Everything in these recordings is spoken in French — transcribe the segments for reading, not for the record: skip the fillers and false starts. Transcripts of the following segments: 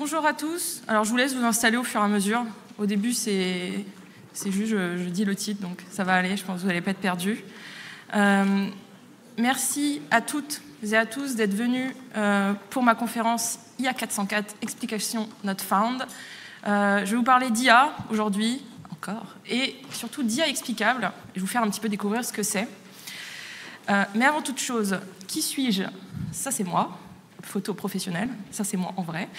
Bonjour à tous. Alors, je vous laisse vous installer au fur et à mesure. Au début, c'est juste, je dis le titre, donc ça va aller, je pense que vous n'allez pas être perdus. Merci à toutes et à tous d'être venus pour ma conférence IA 404, Explication Not Found. Je vais vous parler d'IA aujourd'hui, encore, et surtout d'IA explicable. Je vais vous faire un petit peu découvrir ce que c'est. Mais avant toute chose, qui suis-je? Ça, c'est moi. Photo professionnelle, ça c'est moi en vrai.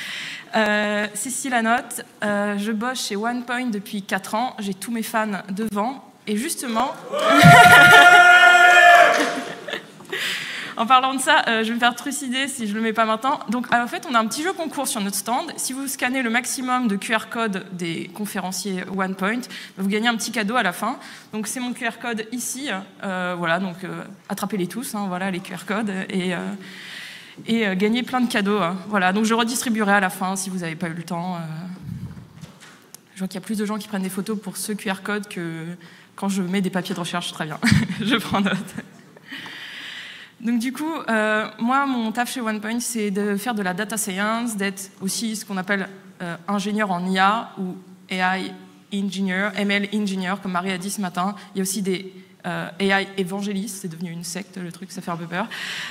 Cécile Anotte, je bosse chez OnePoint depuis 4 ans, j'ai tous mes fans devant, et justement, en parlant de ça, je vais me faire trucider si je ne le mets pas maintenant. Donc en fait, on a un petit jeu concours sur notre stand. Si vous scannez le maximum de QR codes des conférenciers OnePoint, vous gagnez un petit cadeau à la fin. Donc c'est mon QR code ici, voilà, donc attrapez-les tous, hein, voilà les QR codes, et gagner plein de cadeaux. Hein. Voilà, donc je redistribuerai à la fin si vous n'avez pas eu le temps. Je vois qu'il y a plus de gens qui prennent des photos pour ce QR code que quand je mets des papiers de recherche. Très bien, je prends note. Donc du coup, moi, mon taf chez OnePoint, c'est de faire de la data science, d'être aussi ce qu'on appelle ingénieur en IA ou AI engineer, ML engineer, comme Marie a dit ce matin. Il y a aussi des AI évangélistes, c'est devenu une secte, le truc, ça fait un peu peur.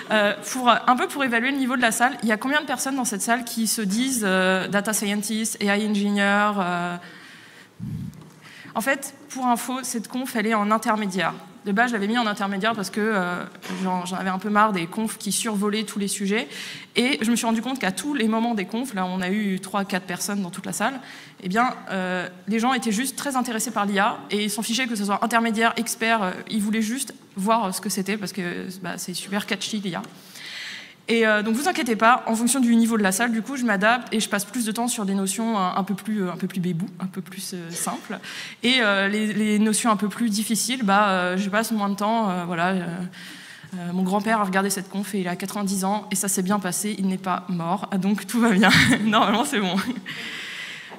Un peu pour évaluer le niveau de la salle, il y a combien de personnes dans cette salle qui se disent data scientist, AI engineer En fait, pour info, cette conf, elle est en intermédiaire. De base, je l'avais mis en intermédiaire parce que j'en avais un peu marre des confs qui survolaient tous les sujets. Et je me suis rendu compte qu'à tous les moments des confs, là on a eu 3-4 personnes dans toute la salle, eh bien, les gens étaient juste très intéressés par l'IA et ils s'en fichaient que ce soit intermédiaire, expert, ils voulaient juste voir ce que c'était parce que c'est super catchy l'IA. Et donc vous inquiétez pas, en fonction du niveau de la salle, du coup, je m'adapte et je passe plus de temps sur des notions un peu plus bébou, un peu plus simples. Et les notions un peu plus difficiles, je passe moins de temps. Voilà. Mon grand-père a regardé cette conf et il a 90 ans et ça s'est bien passé, il n'est pas mort, donc tout va bien. Normalement, c'est bon.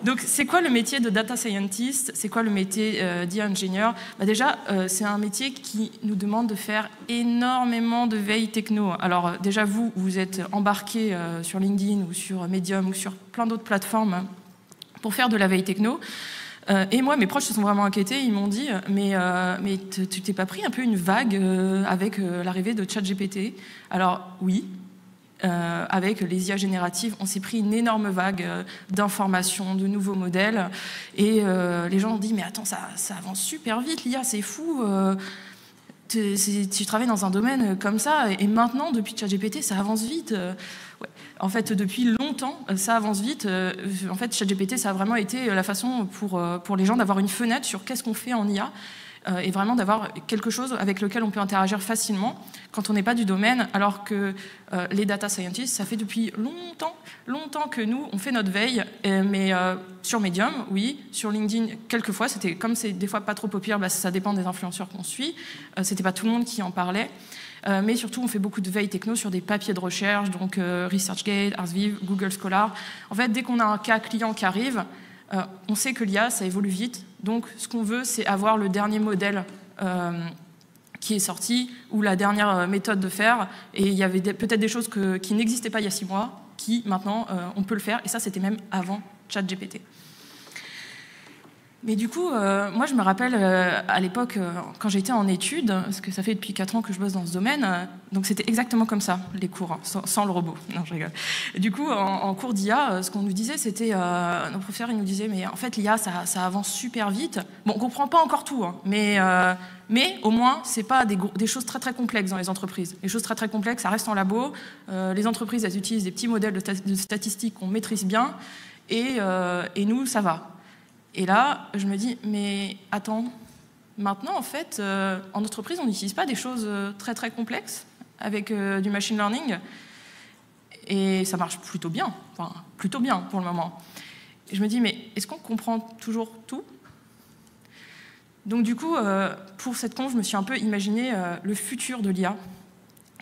Donc, c'est quoi le métier de data scientist? C'est quoi le métier d'IA ingénieur? Déjà, c'est un métier qui nous demande de faire énormément de veille techno. Alors, déjà, vous êtes embarqués sur LinkedIn ou sur Medium ou sur plein d'autres plateformes pour faire de la veille techno. Et moi, mes proches se sont vraiment inquiétés. Ils m'ont dit, mais tu t'es pas pris un peu une vague avec l'arrivée de ChatGPT? Alors, oui. Avec les IA génératives, on s'est pris une énorme vague d'informations, de nouveaux modèles, et les gens ont dit mais attends, ça avance super vite l'IA, c'est fou, tu travailles dans un domaine comme ça, et maintenant depuis ChatGPT ça avance vite. Ouais. En fait, depuis longtemps, ça avance vite. En fait, ChatGPT, ça a vraiment été la façon pour les gens d'avoir une fenêtre sur qu'est-ce qu'on fait en IA, et vraiment d'avoir quelque chose avec lequel on peut interagir facilement quand on n'est pas du domaine, alors que les data scientists, ça fait depuis longtemps que nous, on fait notre veille, mais sur Medium, oui, sur LinkedIn, quelquefois, comme c'est des fois pas trop populaire, ça dépend des influenceurs qu'on suit, c'était pas tout le monde qui en parlait, mais surtout, on fait beaucoup de veille techno sur des papiers de recherche, donc ResearchGate, Artsviv, Google Scholar. En fait, dès qu'on a un cas client qui arrive, on sait que l'IA, ça évolue vite. Donc, ce qu'on veut, c'est avoir le dernier modèle qui est sorti ou la dernière méthode de faire. Et il y avait peut-être des choses qui n'existaient pas il y a 6 mois, qui, maintenant, on peut le faire. Et ça, c'était même avant ChatGPT. Mais du coup, moi, je me rappelle à l'époque, quand j'étais en études, parce que ça fait depuis 4 ans que je bosse dans ce domaine, donc c'était exactement comme ça, les cours, hein, sans le robot. Non, je rigole. Et du coup, en cours d'IA, ce qu'on nous disait, c'était, nos professeurs, ils nous disaient, mais en fait, l'IA, ça avance super vite. Bon, on comprend pas encore tout, hein, mais au moins, c'est pas des choses très, très complexes dans les entreprises. Les choses très, très complexes, ça reste en labo. Les entreprises, elles utilisent des petits modèles de statistiques qu'on maîtrise bien, et nous, ça va. Et là, je me dis, mais attends, maintenant, en fait, en entreprise, on n'utilise pas des choses très, très complexes avec du machine learning. Et ça marche plutôt bien, enfin, plutôt bien pour le moment. Et je me dis, mais est-ce qu'on comprend toujours tout? Donc du coup, pour cette conf, je me suis un peu imaginé le futur de l'IA.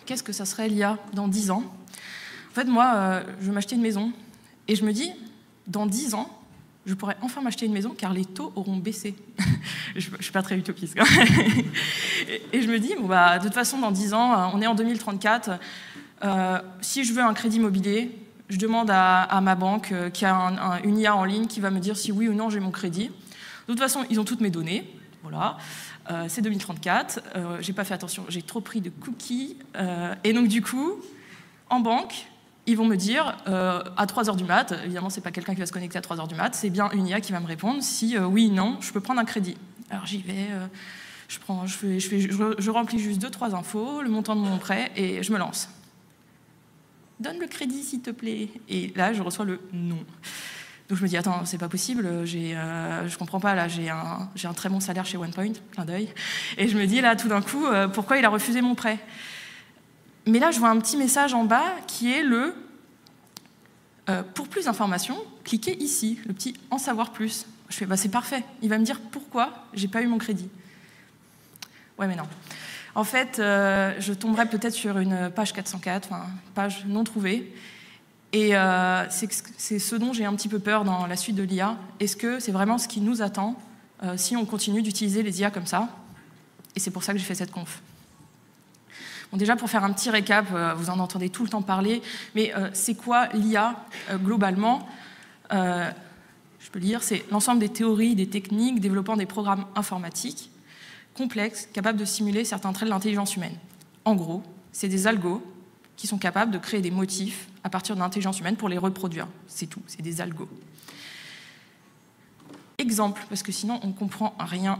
Qu'est-ce que ça serait l'IA dans 10 ans? En fait, moi, je veux m'acheter une maison. Et je me dis, dans 10 ans, je pourrais enfin m'acheter une maison car les taux auront baissé. Je ne suis pas très utopiste. Et je me dis, de toute façon, dans 10 ans, on est en 2034, si je veux un crédit immobilier, je demande à ma banque qui a une IA en ligne qui va me dire si oui ou non j'ai mon crédit. De toute façon, ils ont toutes mes données. Voilà. C'est 2034. J'ai pas fait attention, j'ai trop pris de cookies. Et donc, du coup, en banque, ils vont me dire à 3h du mat, évidemment, c'est pas quelqu'un qui va se connecter à 3h du mat, c'est bien une IA qui va me répondre si oui ou non, je peux prendre un crédit. Alors, j'y vais. Je remplis juste 2-3 infos, le montant de mon prêt, et je me lance. Donne le crédit, s'il te plaît. Et là, je reçois le non. Donc je me dis, attends, c'est pas possible, je comprends pas, là, j'ai un très bon salaire chez OnePoint, clin d'œil. Et je me dis, là, tout d'un coup, pourquoi il a refusé mon prêt? Mais là, je vois un petit message en bas qui est le pour plus d'informations, cliquez ici, le petit en savoir plus. Je fais, bah, c'est parfait, il va me dire pourquoi j'ai pas eu mon crédit. Ouais, mais non. En fait, je tomberais peut-être sur une page 404, enfin, page non trouvée. Et c'est ce dont j'ai un petit peu peur dans la suite de l'IA. Est-ce que c'est vraiment ce qui nous attend si on continue d'utiliser les IA comme ça? Et c'est pour ça que j'ai fait cette conf. Bon, déjà, pour faire un petit récap, vous en entendez tout le temps parler, mais c'est quoi l'IA globalement? Je peux le dire, c'est l'ensemble des théories, des techniques développant des programmes informatiques complexes, capables de simuler certains traits de l'intelligence humaine. En gros, c'est des algos qui sont capables de créer des motifs à partir de l'intelligence humaine pour les reproduire. C'est tout, c'est des algos. Exemple, parce que sinon on ne comprend rien.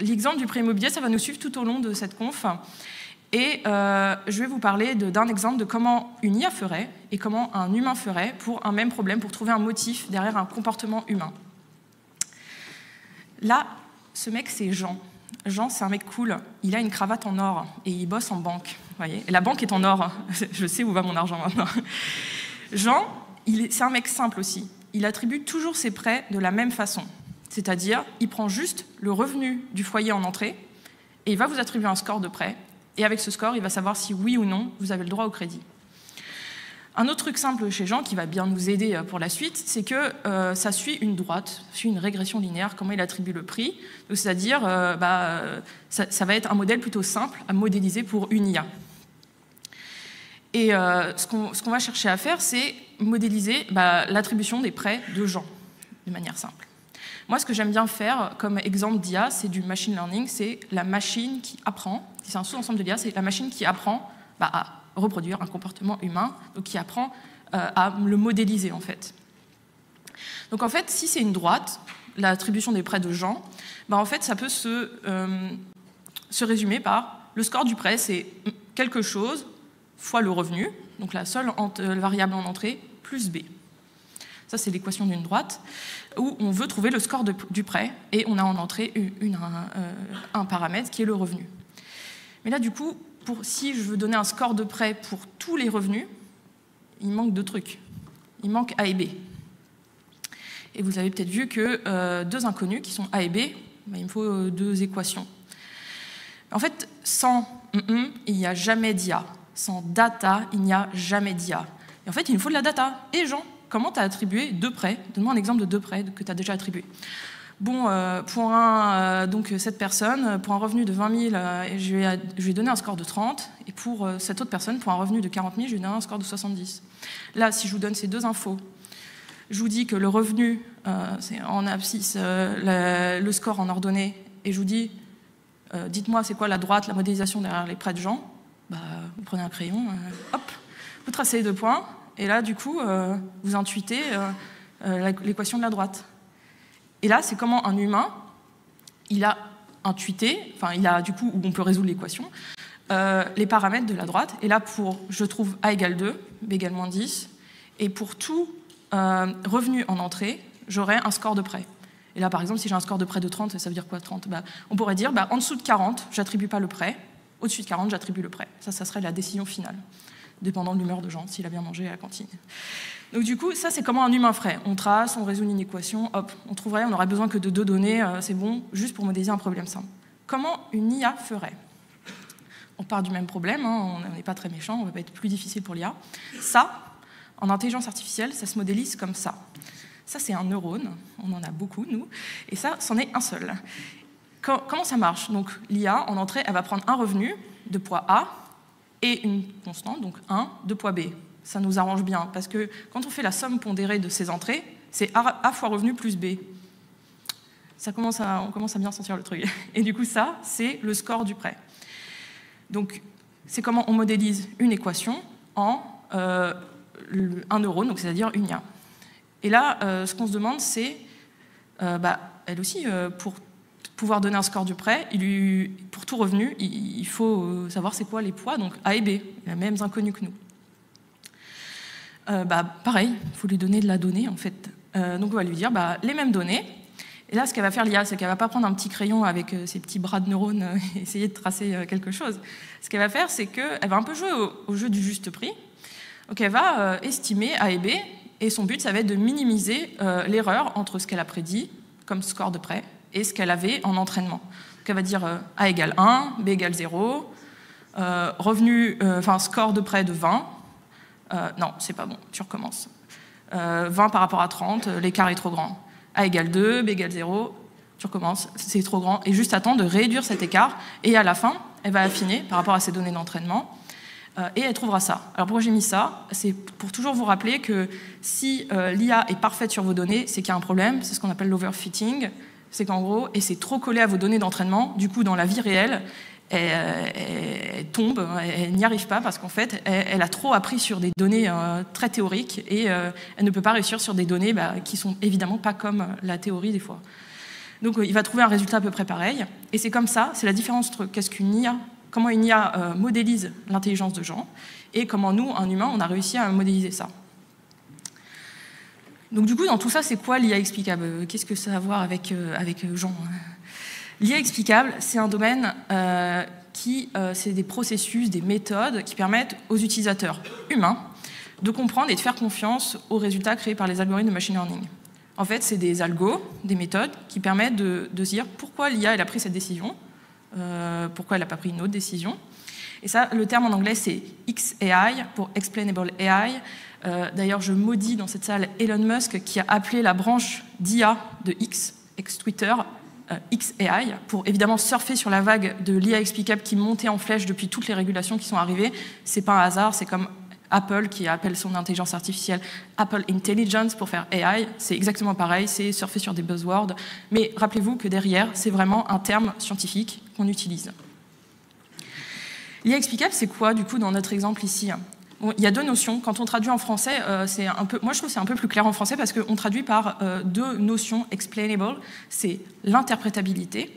L'exemple du prêt immobilier, ça va nous suivre tout au long de cette conf. Et je vais vous parler d'un exemple de comment une IA ferait et comment un humain ferait pour un même problème, pour trouver un motif derrière un comportement humain. Là, ce mec, c'est Jean. Jean, c'est un mec cool. Il a une cravate en or et il bosse en banque. Voyez, et la banque est en or. Je sais où va mon argent maintenant. Jean, c'est un mec simple aussi. Il attribue toujours ses prêts de la même façon. C'est-à-dire, il prend juste le revenu du foyer en entrée et il va vous attribuer un score de prêt. Et avec ce score, il va savoir si oui ou non, vous avez le droit au crédit. Un autre truc simple chez Jean, qui va bien nous aider pour la suite, c'est que ça suit une droite, suit une régression linéaire, comment il attribue le prix. C'est-à-dire, ça va être un modèle plutôt simple à modéliser pour une IA. Et ce qu'on va chercher à faire, c'est modéliser l'attribution des prêts de Jean, de manière simple. Moi, ce que j'aime bien faire comme exemple d'IA, c'est du machine learning, c'est la machine qui apprend, c'est un sous-ensemble de l'IA, c'est la machine qui apprend à reproduire un comportement humain, donc qui apprend à le modéliser en fait. Donc en fait, si c'est une droite, l'attribution des prêts de Jean, en fait, ça peut se résumer par le score du prêt, c'est quelque chose fois le revenu, donc la seule variable en entrée, plus B. Ça, c'est l'équation d'une droite, où on veut trouver le score du prêt, et on a en entrée un paramètre qui est le revenu. Mais là, du coup, si je veux donner un score de prêt pour tous les revenus, il manque deux trucs. Il manque A et B. Et vous avez peut-être vu que deux inconnus, qui sont A et B, il me faut deux équations. En fait, sans il n'y a jamais d'IA. Sans data, il n'y a jamais d'IA. Et en fait, il nous faut de la data. Et Jean, comment tu as attribué deux prêts? Donne-moi un exemple de deux prêts que tu as déjà attribués. Bon, pour donc cette personne, pour un revenu de 20 000, je lui ai donné un score de 30, et pour cette autre personne, pour un revenu de 40 000, je lui ai donné un score de 70. Là, si je vous donne ces deux infos, je vous dis que le revenu, c'est en abscisse, le score en ordonnée, et je vous dis, dites-moi c'est quoi la droite, la modélisation derrière les prêts de Jean, vous prenez un crayon, hop, vous tracez les deux points, et là, du coup, vous intuitez l'équation de la droite. Et là, c'est comment un humain, il a intuité, enfin, il a du coup, où on peut résoudre l'équation, les paramètres de la droite. Et là, je trouve A égale 2, B égale moins 10. Et pour tout revenu en entrée, j'aurai un score de prêt. Et là, par exemple, si j'ai un score de prêt de 30, ça veut dire quoi 30 ? On pourrait dire, en dessous de 40, j'attribue pas le prêt. Au-dessus de 40, j'attribue le prêt. Ça serait la décision finale, dépendant de l'humeur de Jean, s'il a bien mangé à la cantine. Donc du coup, ça c'est comment un humain ferait. On trace, on résout une équation, hop, on n'aurait besoin que de deux données, c'est bon, juste pour modéliser un problème simple. Comment une IA ferait? On part du même problème, on n'est pas très méchant, on ne va pas être plus difficile pour l'IA. Ça, en intelligence artificielle, ça se modélise comme ça. Ça c'est un neurone, on en a beaucoup nous, et ça, c'en est un seul. Comment ça marche? Donc l'IA, en entrée, elle va prendre un revenu de poids A et une constante, donc 1, de poids B. ça nous arrange bien, parce que quand on fait la somme pondérée de ces entrées, c'est A fois revenu plus B. On commence à bien sentir le truc. Et du coup, ça, c'est le score du prêt. Donc, c'est comment on modélise une équation en 1 euro, donc c'est-à-dire une IA. Et là, ce qu'on se demande, c'est, elle aussi, pour pouvoir donner un score du prêt, pour tout revenu, il faut savoir c'est quoi les poids, donc A et B, les mêmes inconnus que nous. Pareil, il faut lui donner de la donnée, en fait. Donc on va lui dire les mêmes données. Et là, ce qu'elle va faire, l'IA, c'est qu'elle ne va pas prendre un petit crayon avec ses petits bras de neurones et essayer de tracer quelque chose. Ce qu'elle va faire, c'est qu'elle va un peu jouer au jeu du juste prix. Donc elle va estimer A et B, et son but, ça va être de minimiser l'erreur entre ce qu'elle a prédit comme score de prêt et ce qu'elle avait en entraînement. Donc elle va dire A égale 1, B égale 0, score de prêt de 20. Non, c'est pas bon, tu recommences. 20 par rapport à 30, l'écart est trop grand. A égale 2, B égale 0, tu recommences, c'est trop grand. Et juste attends de réduire cet écart. Et à la fin, elle va affiner par rapport à ses données d'entraînement. Et elle trouvera ça. Alors pourquoi j'ai mis ça? C'est pour toujours vous rappeler que si l'IA est parfaite sur vos données, c'est qu'il y a un problème. C'est ce qu'on appelle l'overfitting. C'est qu'en gros, et c'est trop collé à vos données d'entraînement, du coup, dans la vie réelle, elle tombe, elle n'y arrive pas parce qu'en fait, elle a trop appris sur des données très théoriques et elle ne peut pas réussir sur des données qui sont évidemment pas comme la théorie des fois. Donc il va trouver un résultat à peu près pareil. Et c'est comme ça, c'est la différence entre comment une IA modélise l'intelligence de gens et comment nous, un humain, on a réussi à modéliser ça. Donc du coup, dans tout ça, c'est quoi l'IA explicable? Qu'est-ce que ça a à voir avec Jean? L'IA explicable, c'est un domaine c'est des processus, des méthodes qui permettent aux utilisateurs humains de comprendre et de faire confiance aux résultats créés par les algorithmes de machine learning. En fait, c'est des algos, des méthodes qui permettent de se dire pourquoi l'IA a pris cette décision, pourquoi elle n'a pas pris une autre décision. Et ça, le terme en anglais, c'est XAI, pour Explainable AI. D'ailleurs, je maudis dans cette salle Elon Musk qui a appelé la branche d'IA de ex-Twitter, XAI, pour évidemment surfer sur la vague de l'IA explicable qui montait en flèche depuis toutes les régulations qui sont arrivées. C'est pas un hasard, c'est comme Apple qui appelle son intelligence artificielle Apple Intelligence pour faire AI. C'est exactement pareil, c'est surfer sur des buzzwords. Mais rappelez-vous que derrière, c'est vraiment un terme scientifique qu'on utilise. L'IA explicable, c'est quoi du coup dans notre exemple ici? Bon, il y a deux notions. Quand on traduit en français, moi je trouve que c'est un peu plus clair en français parce qu'on traduit par deux notions explainable. C'est l'interprétabilité.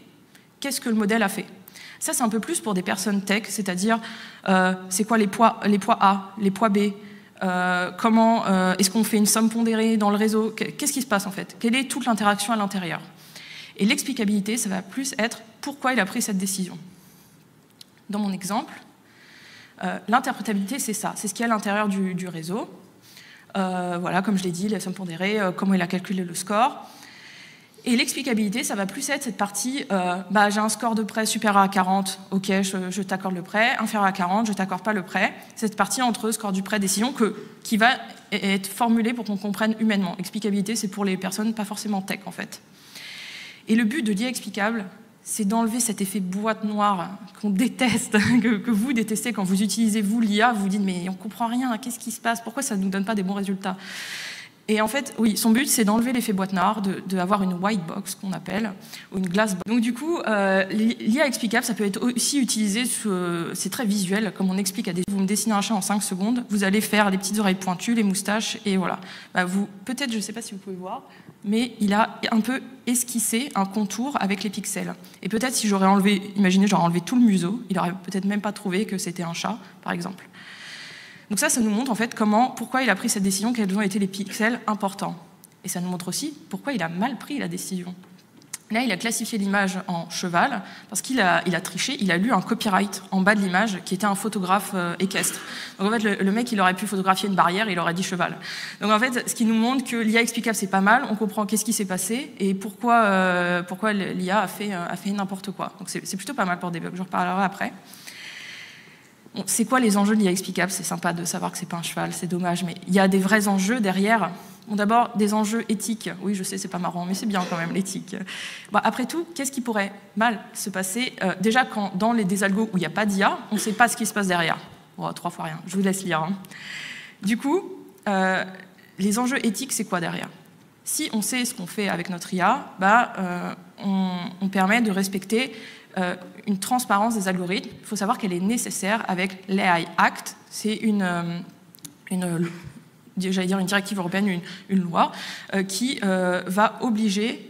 Qu'est-ce que le modèle a fait? Ça, c'est un peu plus pour des personnes tech, c'est-à-dire c'est quoi les poids A, les poids B, comment est-ce qu'on fait une somme pondérée dans le réseau, qu'est-ce qui se passe en fait? Quelle est toute l'interaction à l'intérieur? Et l'explicabilité, ça va plus être pourquoi il a pris cette décision. Dans mon exemple, l'interprétabilité, c'est ça, c'est ce qu'il y a à l'intérieur du réseau. Voilà, comme je l'ai dit, la somme pondérée, comment il a calculé le score. Et l'explicabilité, ça va plus être cette partie, j'ai un score de prêt supérieur à 40, ok, je t'accorde le prêt, inférieur à 40, je t'accorde pas le prêt. Cette partie entre score du prêt, décision, qui va être formulée pour qu'on comprenne humainement. Explicabilité, c'est pour les personnes pas forcément tech, en fait. Et le but de l'IA explicable, c'est d'enlever cet effet boîte noire qu'on déteste, que vous détestez quand vous utilisez, vous, l'IA, vous vous dites « mais on ne comprend rien, qu'est-ce qui se passe? Pourquoi ça ne nous donne pas des bons résultats ?» Et en fait, oui, son but, c'est d'enlever l'effet boîte noire, d'avoir une white box, qu'on appelle, ou une glass box. Donc du coup, l'IA explicable, ça peut être aussi utilisé, c'est très visuel, comme on explique à des... Vous me dessinez un chat en 5 secondes, vous allez faire les petites oreilles pointues, les moustaches, et voilà. Peut-être, je ne sais pas si vous pouvez voir, mais il a un peu esquissé un contour avec les pixels. Et peut-être si j'aurais enlevé, imaginez, j'aurais enlevé tout le museau, il aurait peut-être même pas trouvé que c'était un chat, par exemple. Donc ça nous montre en fait pourquoi il a pris cette décision, quels ont été les pixels importants. Et ça nous montre aussi pourquoi il a mal pris la décision. Là, il a classifié l'image en cheval, parce qu'il a triché, il a lu un copyright en bas de l'image, qui était un photographe équestre. Donc en fait, le mec, il aurait pu photographier une barrière, il aurait dit cheval. Donc en fait, ce qui nous montre que l'IA explicable, c'est pas mal, on comprend qu'est-ce qui s'est passé, et pourquoi l'IA a fait n'importe quoi. Donc c'est plutôt pas mal pour des bugs, j'en reparlerai après. Bon, c'est quoi les enjeux de l'IA explicable? C'est sympa de savoir que c'est pas un cheval, c'est dommage, mais il y a des vrais enjeux derrière. Bon, d'abord, des enjeux éthiques. Oui, je sais, c'est pas marrant, mais c'est bien quand même, l'éthique. Après tout, qu'est-ce qui pourrait mal se passer? Déjà, dans des algos où il n'y a pas d'IA, on ne sait pas ce qui se passe derrière. 3 fois rien, je vous laisse lire. Du coup, les enjeux éthiques, c'est quoi derrière? Si on sait ce qu'on fait avec notre IA, on permet de respecter une transparence des algorithmes. Il faut savoir qu'elle est nécessaire avec l'AI Act. C'est j'allais dire une directive européenne, une loi, qui va obliger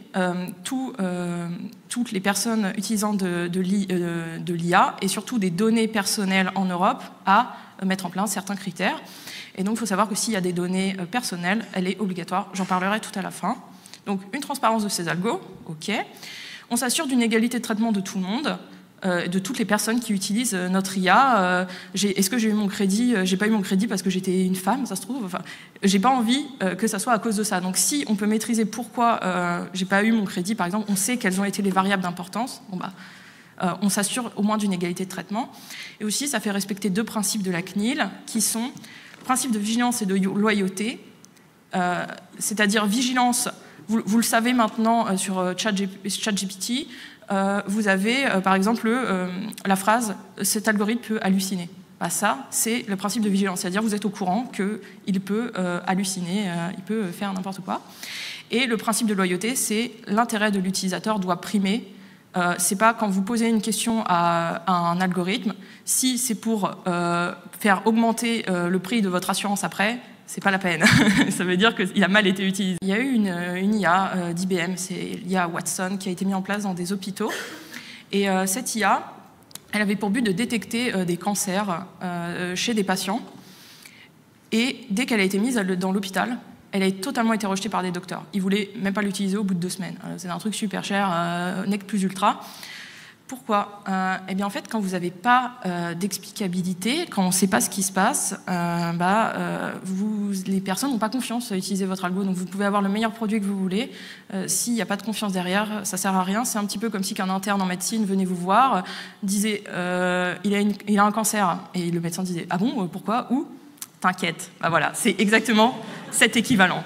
toutes les personnes utilisant de l'IA et surtout des données personnelles en Europe à mettre en place certains critères. Et donc, il faut savoir que s'il y a des données personnelles, elle est obligatoire. J'en parlerai tout à la fin. Donc, une transparence de ces algos, OK. On s'assure d'une égalité de traitement de tout le monde, de toutes les personnes qui utilisent notre IA. Est-ce que j'ai eu mon crédit? J'ai pas eu mon crédit parce que j'étais une femme, ça se trouve. Enfin, j'ai pas envie que ça soit à cause de ça. Donc, si on peut maîtriser pourquoi j'ai pas eu mon crédit, par exemple, on sait quelles ont été les variables d'importance. On s'assure au moins d'une égalité de traitement. Et aussi, ça fait respecter 2 principes de la CNIL, qui sont le principe de vigilance et de loyauté, c'est-à-dire vigilance. Vous le savez maintenant sur ChatGPT, vous avez par exemple la phrase « cet algorithme peut halluciner ». Ça, c'est le principe de vigilance, c'est-à-dire vous êtes au courant qu'il peut halluciner, il peut faire n'importe quoi. Et le principe de loyauté, c'est l'intérêt de l'utilisateur doit primer. C'est pas quand vous posez une question à un algorithme, si c'est pour faire augmenter le prix de votre assurance après, c'est pas la peine. Ça veut dire qu'il a mal été utilisé. Il y a eu une IA d'IBM, c'est l'IA Watson, qui a été mise en place dans des hôpitaux. Et cette IA, elle avait pour but de détecter des cancers chez des patients. Et dès qu'elle a été mise dans l'hôpital, elle a totalement été rejetée par des docteurs. Ils ne voulaient même pas l'utiliser au bout de 2 semaines. C'est un truc super cher, nec plus ultra. Pourquoi? Eh bien, en fait, quand vous n'avez pas d'explicabilité, quand on ne sait pas ce qui se passe, les personnes n'ont pas confiance à utiliser votre algo. Donc, vous pouvez avoir le meilleur produit que vous voulez. S'il n'y a pas de confiance derrière, ça ne sert à rien. C'est un petit peu comme si qu'un interne en médecine venait vous voir, disait il a un cancer. Et le médecin disait ah bon, pourquoi? Où? T'inquiète. Voilà, c'est exactement cet équivalent.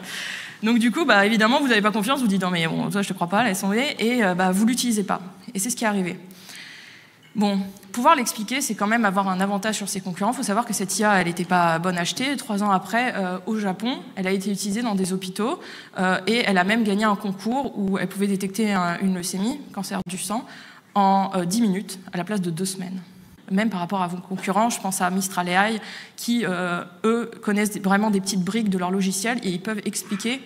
Donc du coup, évidemment, vous n'avez pas confiance, vous dites non mais bon, toi je te crois pas, laisse tomber, et vous l'utilisez pas. Et c'est ce qui est arrivé. Bon, pouvoir l'expliquer, c'est quand même avoir un avantage sur ses concurrents. Il faut savoir que cette IA, elle n'était pas bonne à acheter. 3 ans après, au Japon, elle a été utilisée dans des hôpitaux et elle a même gagné un concours où elle pouvait détecter une leucémie, cancer du sang, en 10 minutes à la place de 2 semaines. Même par rapport à vos concurrents, je pense à Mistral AI, qui, eux, connaissent vraiment des petites briques de leur logiciel et ils peuvent expliquer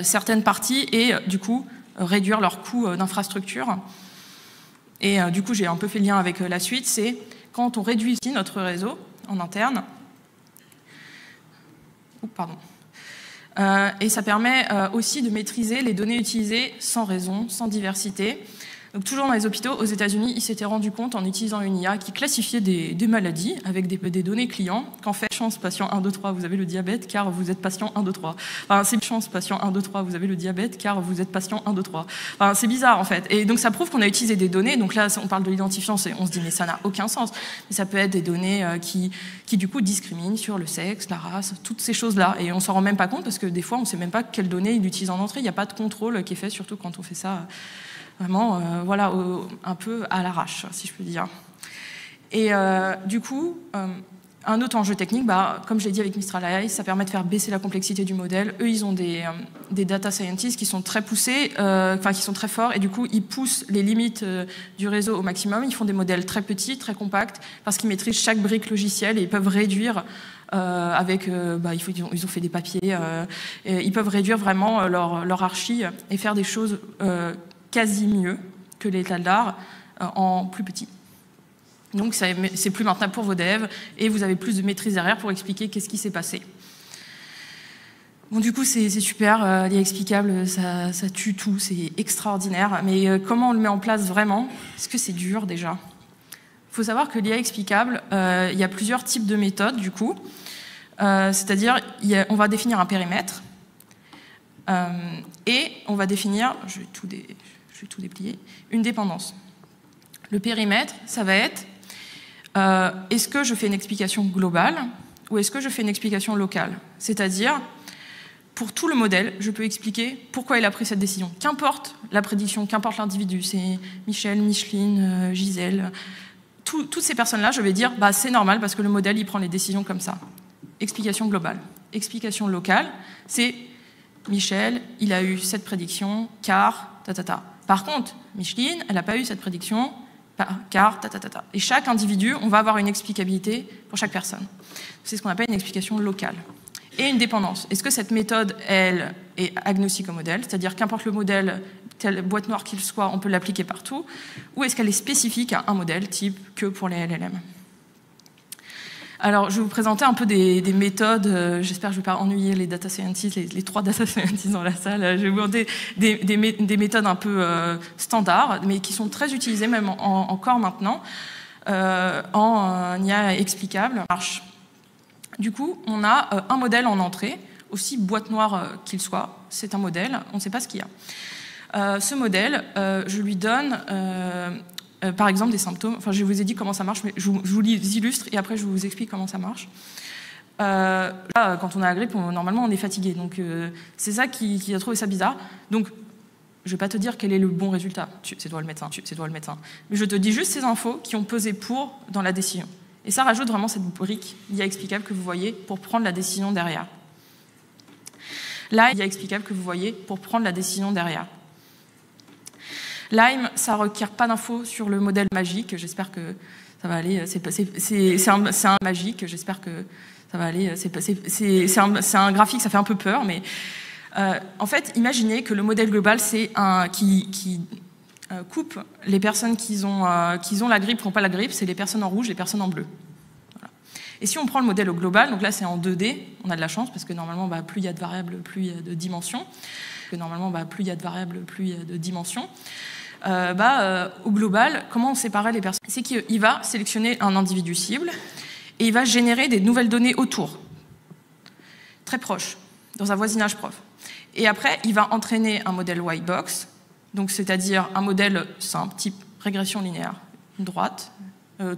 certaines parties et, du coup, réduire leurs coûts d'infrastructure. Et du coup, j'ai un peu fait le lien avec la suite, c'est quand on réduit ici notre réseau en interne, et ça permet aussi de maîtriser les données utilisées sans raison, sans diversité. Donc, toujours dans les hôpitaux, aux États-Unis, ils s'étaient rendus compte en utilisant une IA qui classifiait des maladies avec des données clients, qu'en fait, chance patient 1, 2, 3, vous avez le diabète car vous êtes patient 1, 2, 3. Enfin, c'est chance patient 1, 2, 3, vous avez le diabète car vous êtes patient 1, 2, 3. Enfin, c'est bizarre en fait. Et donc ça prouve qu'on a utilisé des données. Donc là, on parle de l'identifiant, on se dit mais ça n'a aucun sens. Mais ça peut être des données qui du coup discriminent sur le sexe, la race, toutes ces choses-là. Et on s'en rend même pas compte parce que des fois, on ne sait même pas quelles données il utilise en entrée. Il n'y a pas de contrôle qui est fait, surtout quand on fait ça. Vraiment, un peu à l'arrache, si je peux dire. Et du coup, un autre enjeu technique, comme je l'ai dit avec Mistral AI, ça permet de faire baisser la complexité du modèle. Eux, ils ont des data scientists qui sont très poussés, qui sont très forts, et du coup, ils poussent les limites du réseau au maximum. Ils font des modèles très petits, très compacts, parce qu'ils maîtrisent chaque brique logicielle et ils peuvent réduire ils ont fait des papiers, ils peuvent réduire vraiment leur archi et faire des choses quasi mieux que l'état de l'art en plus petit. Donc c'est plus maintenable pour vos devs et vous avez plus de maîtrise derrière pour expliquer qu'est-ce qui s'est passé. Bon, du coup, c'est super, l'IA explicable, ça tue tout, c'est extraordinaire. Mais comment on le met en place vraiment? Est-ce que c'est dur déjà? Il faut savoir que l'IA explicable, il y a plusieurs types de méthodes du coup. C'est-à-dire, on va définir un périmètre et on va définir, je vais tout déplier, une dépendance. Le périmètre, ça va être est-ce que je fais une explication globale ou est-ce que je fais une explication locale? C'est-à-dire, pour tout le modèle, je peux expliquer pourquoi il a pris cette décision. Qu'importe la prédiction, qu'importe l'individu, c'est Michel, Micheline, Gisèle, toutes ces personnes-là, je vais dire c'est normal parce que le modèle, il prend les décisions comme ça. explication globale. Explication locale, c'est Michel, il a eu cette prédiction, car, Par contre, Micheline, elle n'a pas eu cette prédiction, car, Et chaque individu, on va avoir une explicabilité pour chaque personne. C'est ce qu'on appelle une explication locale. Et une dépendance. Est-ce que cette méthode, elle, est agnostique au modèle, c'est-à-dire qu'importe le modèle, telle boîte noire qu'il soit, on peut l'appliquer partout, ou est-ce qu'elle est spécifique à un modèle, type que pour les LLM? Alors, je vais vous présenter un peu des méthodes. J'espère que je ne vais pas ennuyer les data scientists, les 3 data scientists dans la salle. Je vais vous présenter des méthodes un peu standards, mais qui sont très utilisées, même encore maintenant, en IA explicable. Du coup, on a un modèle en entrée, aussi boîte noire qu'il soit. C'est un modèle, on ne sait pas ce qu'il y a. Ce modèle, je lui donne... par exemple, des symptômes. Enfin, je vous ai dit comment ça marche, mais je vous les illustre et après, je vous explique comment ça marche. Là, quand on a la grippe, normalement, on est fatigué. Donc, c'est ça qui a trouvé ça bizarre. Donc, je ne vais pas te dire quel est le bon résultat. C'est toi le médecin. C'est toi le médecin. Mais je te dis juste ces infos qui ont pesé pour dans la décision. Et ça rajoute vraiment cette brique IA explicable que vous voyez pour prendre la décision derrière. Là, IA explicable que vous voyez pour prendre la décision derrière. Lime, ça ne requiert pas d'infos sur le modèle magique. J'espère que ça va aller. C'est un magique. J'espère que ça va aller. C'est un graphique, ça fait un peu peur, mais en fait, imaginez que le modèle global, c'est un qui coupe les personnes qui ont la grippe, qui n'ont pas la grippe, c'est les personnes en rouge, les personnes en bleu. Voilà. Et si on prend le modèle au global, donc là c'est en 2D, on a de la chance parce que normalement, plus il y a de variables, plus il y a de dimensions. Plus il y a de variables, plus il y a de dimensions. Au global, comment on séparait les personnes? C'est qu'il va sélectionner un individu cible et il va générer des nouvelles données autour, très proches, dans un voisinage proche. Et après, il va entraîner un modèle white box, donc c'est-à-dire un modèle simple, type régression linéaire, droite,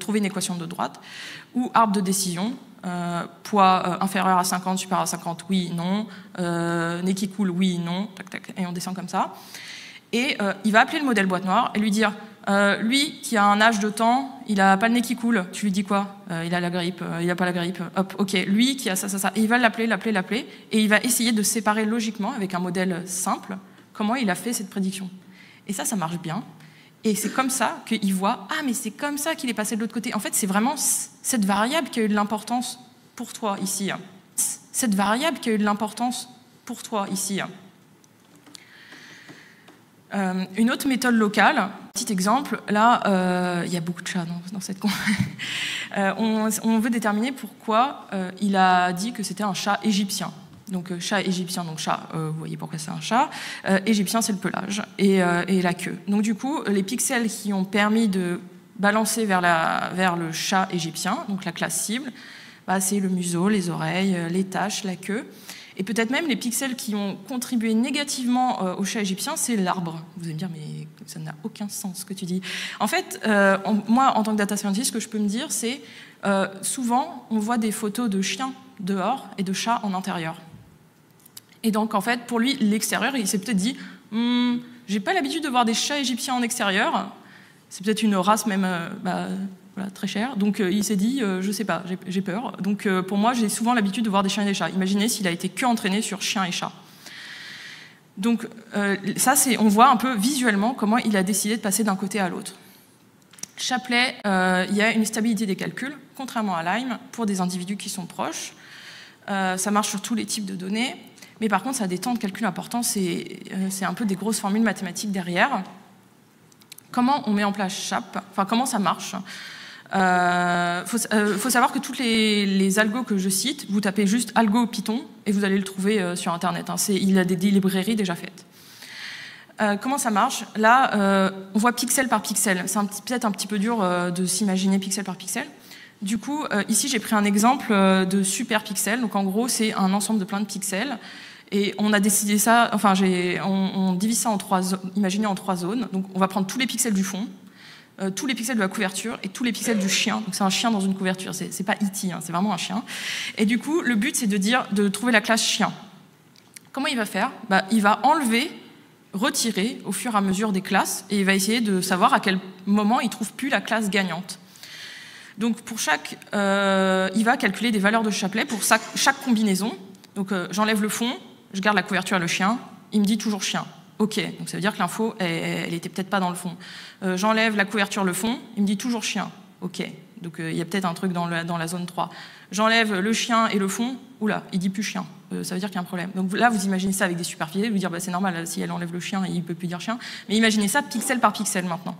trouver une équation de droite, ou arbre de décision, poids inférieur à 50, supérieur à 50, oui, non, nez qui coule, oui, non, tac, tac, et on descend comme ça. Et il va appeler le modèle boîte noire et lui dire lui qui a un âge de temps, il n'a pas le nez qui coule, tu lui dis quoi? Il a la grippe, il n'a pas la grippe, hop, ok, lui qui a ça. Et il va l'appeler, et il va essayer de séparer logiquement, avec un modèle simple, comment il a fait cette prédiction. Et ça marche bien. Et c'est comme ça qu'il voit, ah mais c'est comme ça qu'il est passé de l'autre côté. En fait, c'est vraiment cette variable qui a eu de l'importance pour toi ici. Cette variable qui a eu de l'importance pour toi ici. Une autre méthode locale, petit exemple, là, il y a beaucoup de chats dans cette con. On veut déterminer pourquoi il a dit que c'était un chat égyptien. Donc chat égyptien, donc chat, vous voyez pourquoi c'est un chat. Égyptien, c'est le pelage et la queue. Donc du coup, les pixels qui ont permis de balancer vers le chat égyptien, donc la classe cible, c'est le museau, les oreilles, les taches, la queue. Et peut-être même les pixels qui ont contribué négativement au chat égyptien, c'est l'arbre. Vous allez me dire, mais ça n'a aucun sens ce que tu dis. En fait, moi, en tant que data scientist, ce que je peux me dire, c'est souvent, on voit des photos de chiens dehors et de chats en intérieur. Et donc, en fait, pour lui, l'extérieur, il s'est peut-être dit, j'ai pas l'habitude de voir des chats égyptiens en extérieur. C'est peut-être une race même voilà, très chère. Donc, il s'est dit, je sais pas, j'ai peur. Donc, pour moi, j'ai souvent l'habitude de voir des chiens et des chats. Imaginez s'il a été que entraîné sur chiens et chats. Donc, ça, on voit un peu visuellement comment il a décidé de passer d'un côté à l'autre. Chapelet, il y a une stabilité des calculs, contrairement à Lime, pour des individus qui sont proches. Ça marche sur tous les types de données. Mais par contre, ça a des temps de calcul importants, c'est un peu des grosses formules mathématiques derrière. Comment on met en place CHAP? Enfin, comment ça marche? Faut savoir que tous les algos que je cite, vous tapez juste algo Python et vous allez le trouver sur Internet. Il a des librairies déjà faites. Comment ça marche? Là, on voit pixel par pixel. C'est peut-être un petit peu dur de s'imaginer pixel par pixel. Du coup, ici, j'ai pris un exemple de super pixel. Donc, en gros, c'est un ensemble de plein de pixels. Et on a décidé ça, enfin, on divise ça en 3 zones, imaginez en 3 zones. Donc, on va prendre tous les pixels du fond, tous les pixels de la couverture et tous les pixels du chien. Donc, c'est un chien dans une couverture. C'est pas E.T., hein, c'est vraiment un chien. Et du coup, le but, c'est de trouver la classe chien. Comment il va faire? Il va enlever, retirer au fur et à mesure des classes et il va essayer de savoir à quel moment il trouve plus la classe gagnante. Donc pour chaque, il va calculer des valeurs de chapelet pour chaque combinaison. Donc j'enlève le fond, je garde la couverture et le chien, il me dit toujours chien. Ok, donc ça veut dire que l'info, elle était peut-être pas dans le fond. J'enlève la couverture, le fond, il me dit toujours chien. Ok, donc il y a peut-être un truc dans la zone 3. J'enlève le chien et le fond, oula, il dit plus chien. Ça veut dire qu'il y a un problème. Donc là, vous imaginez ça avec des superficies, vous dire bah, c'est normal, si elle enlève le chien, il ne peut plus dire chien. Mais imaginez ça pixel par pixel maintenant.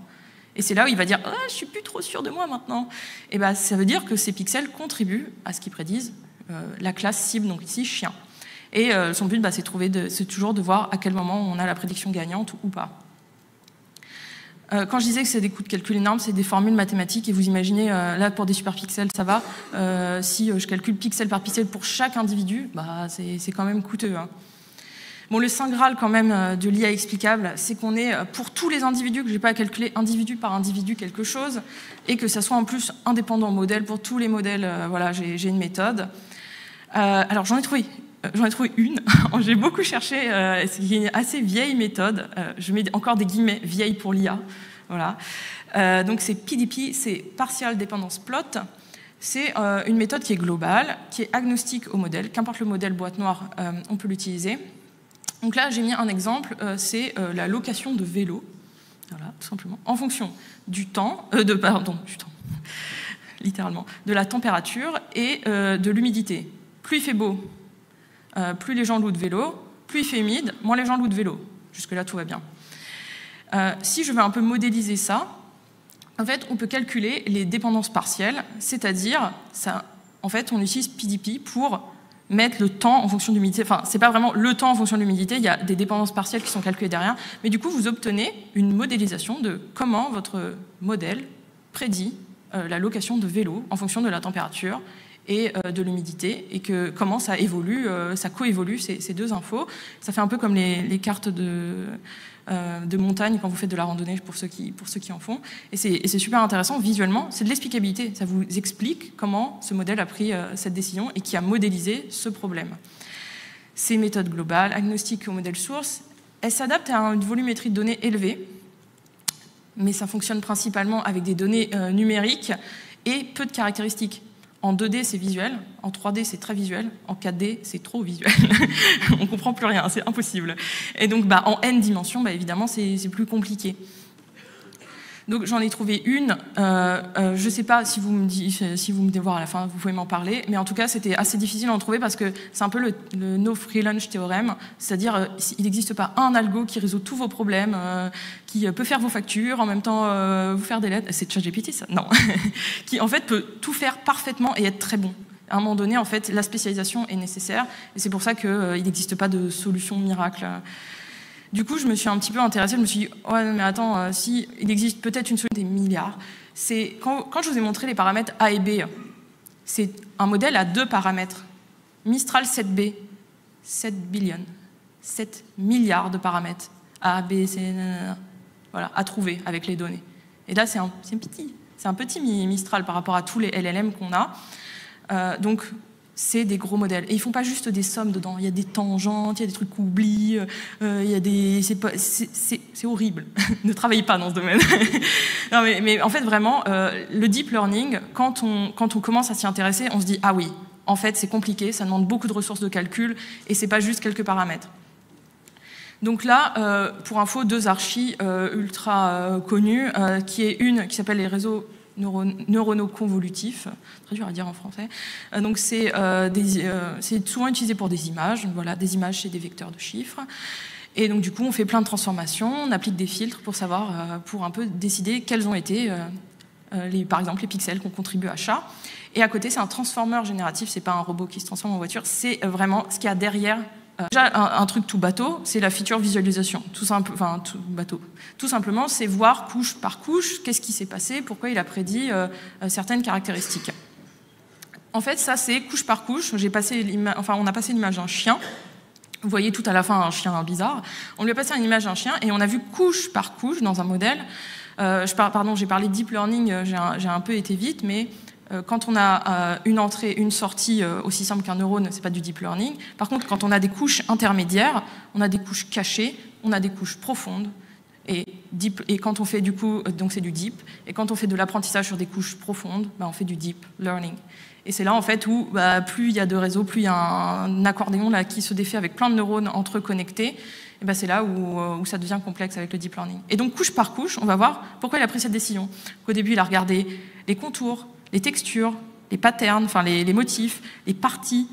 Et c'est là où il va dire oh, je suis plus trop sûr de moi maintenant. Et ben ça veut dire que ces pixels contribuent à ce qu'ils prédisent la classe cible, donc ici chien. Et son but, bah, c'est toujours de voir à quel moment on a la prédiction gagnante ou pas. Quand je disais que c'est des coûts de calcul énormes, c'est des formules mathématiques. Et vous imaginez, là, pour des superpixels, ça va. Si je calcule pixel par pixel pour chaque individu, bah, c'est quand même coûteux. Hein. Bon, le saint graal, quand même, de l'IA explicable, c'est qu'on est, pour tous les individus, que je n'ai pas à calculer individu par individu quelque chose, et que ça soit en plus indépendant modèle. Pour tous les modèles, voilà, j'ai une méthode. Alors, j'en ai trouvé une. J'ai beaucoup cherché. C'est une assez vieille méthode. Je mets encore des guillemets vieille pour l'IA. Voilà. Donc c'est PDP, c'est Partial Dependence Plot. C'est une méthode qui est globale, qui est agnostique au modèle. Qu'importe le modèle boîte noire, on peut l'utiliser. Donc là, j'ai mis un exemple. C'est la location de vélo. Voilà, tout simplement. En fonction du temps, littéralement, de la température et de l'humidité. Plus il fait beau, plus les gens louent de vélo, plus il fait humide, moins les gens louent de vélo. Jusque-là, tout va bien. Si je veux un peu modéliser ça, en fait, on peut calculer les dépendances partielles, c'est-à-dire, en fait, on utilise PDP pour mettre le temps en fonction de l'humidité. Enfin, c'est pas vraiment le temps en fonction de l'humidité, il y a des dépendances partielles qui sont calculées derrière, mais du coup, vous obtenez une modélisation de comment votre modèle prédit la location de vélo en fonction de la température et de l'humidité, et que comment ça évolue, ça coévolue ces deux infos. Ça fait un peu comme les cartes de montagne quand vous faites de la randonnée, pour ceux qui en font. Et c'est super intéressant visuellement, c'est de l'explicabilité. Ça vous explique comment ce modèle a pris cette décision et qui a modélisé ce problème. Ces méthodes globales, agnostiques au modèle source, elles s'adaptent à une volumétrie de données élevée, mais ça fonctionne principalement avec des données numériques et peu de caractéristiques. En 2D, c'est visuel. En 3D, c'est très visuel. En 4D, c'est trop visuel. On ne comprend plus rien, c'est impossible. Et donc, bah, en n dimensions, bah, évidemment, c'est plus compliqué. Donc, j'en ai trouvé une. Je ne sais pas si vous me devez voir à la fin, vous pouvez m'en parler. Mais en tout cas, c'était assez difficile d'en trouver parce que c'est un peu le no free lunch théorème. C'est-à-dire, il n'existe pas un algo qui résout tous vos problèmes, qui peut faire vos factures, en même temps vous faire des lettres. C'est ChatGPT, ça? Non. Qui, en fait, peut tout faire parfaitement et être très bon. À un moment donné, en fait, la spécialisation est nécessaire. Et c'est pour ça qu'il n'existe pas de solution miracle. Du coup, je me suis un petit peu intéressée, je me suis dit, ouais, mais attends, si il existe peut-être une solution des milliards, c'est quand je vous ai montré les paramètres A et B, c'est un modèle à 2 paramètres. Mistral 7B, 7 billion, 7 milliards de paramètres. A, B, C, voilà, à trouver avec les données. Et là, c'est un petit Mistral par rapport à tous les LLM qu'on a. Donc, c'est des gros modèles. Et ils ne font pas juste des sommes dedans. Il y a des tangentes, il y a des trucs qu'on oublie, c'est horrible. Ne travaillez pas dans ce domaine. Non, mais en fait, vraiment, le deep learning, quand on commence à s'y intéresser, on se dit « Ah oui, en fait, c'est compliqué, ça demande beaucoup de ressources de calcul, et ce n'est pas juste quelques paramètres. » Donc là, pour info, 2 archis ultra connues, qui est une qui s'appelle les réseaux neuronaux convolutifs, très dur à dire en français. Donc c'est souvent utilisé pour des images. Donc voilà, des images, c'est des vecteurs de chiffres. Et donc du coup, on fait plein de transformations, on applique des filtres pour savoir, pour un peu décider quels ont été, par exemple, les pixels qu'on contribue à chat. Et à côté, c'est un transformer génératif. C'est pas un robot qui se transforme en voiture. C'est vraiment ce qu'il y a derrière. Déjà, un truc tout bateau, c'est la feature visualisation. Tout simplement, c'est voir couche par couche, qu'est-ce qui s'est passé, pourquoi il a prédit certaines caractéristiques. En fait, ça, c'est couche par couche. On a passé l'image d'un chien. Vous voyez tout à la fin un chien bizarre. On lui a passé une image d'un chien et on a vu couche par couche dans un modèle. J'ai parlé de deep learning, j'ai un peu été vite, mais quand on a une entrée, une sortie aussi simple qu'un neurone, c'est pas du deep learning. Par contre, quand on a des couches intermédiaires, on a des couches cachées, on a des couches profondes. Et deep, et quand on fait du coup, donc c'est du deep, et quand on fait de l'apprentissage sur des couches profondes, on fait du deep learning. Et c'est là en fait où plus il y a de réseaux, plus il y a un accordéon là, qui se défait avec plein de neurones entre eux connectés, et c'est là où ça devient complexe avec le deep learning. Et donc couche par couche, on va voir pourquoi il a pris cette décision. Au début, il a regardé les contours, les textures, les patterns, enfin les motifs, les parties,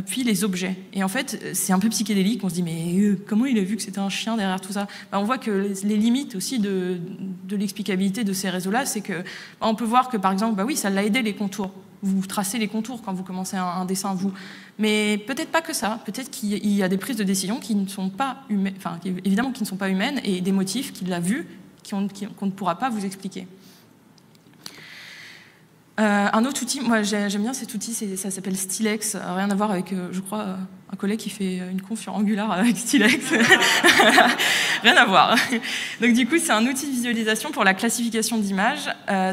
puis les objets. Et en fait, c'est un peu psychédélique. On se dit, mais comment il a vu que c'était un chien derrière tout ça? On voit que les limites aussi de l'explicabilité de ces réseaux-là, c'est que on peut voir que, par exemple, oui, ça l'a aidé les contours. Vous tracez les contours quand vous commencez un dessin, vous. Mais peut-être pas que ça. Peut-être qu'il y a des prises de décision qui ne sont pas humaines, enfin, évidemment qui ne sont pas humaines, et des motifs qu'il a vus qu'on ne pourra pas vous expliquer. Un autre outil, moi j'aime bien cet outil, ça s'appelle Stylex, rien à voir avec, je crois, un collègue qui fait une conf sur Angular avec Stylex. Rien à voir. Donc du coup, c'est un outil de visualisation pour la classification d'images.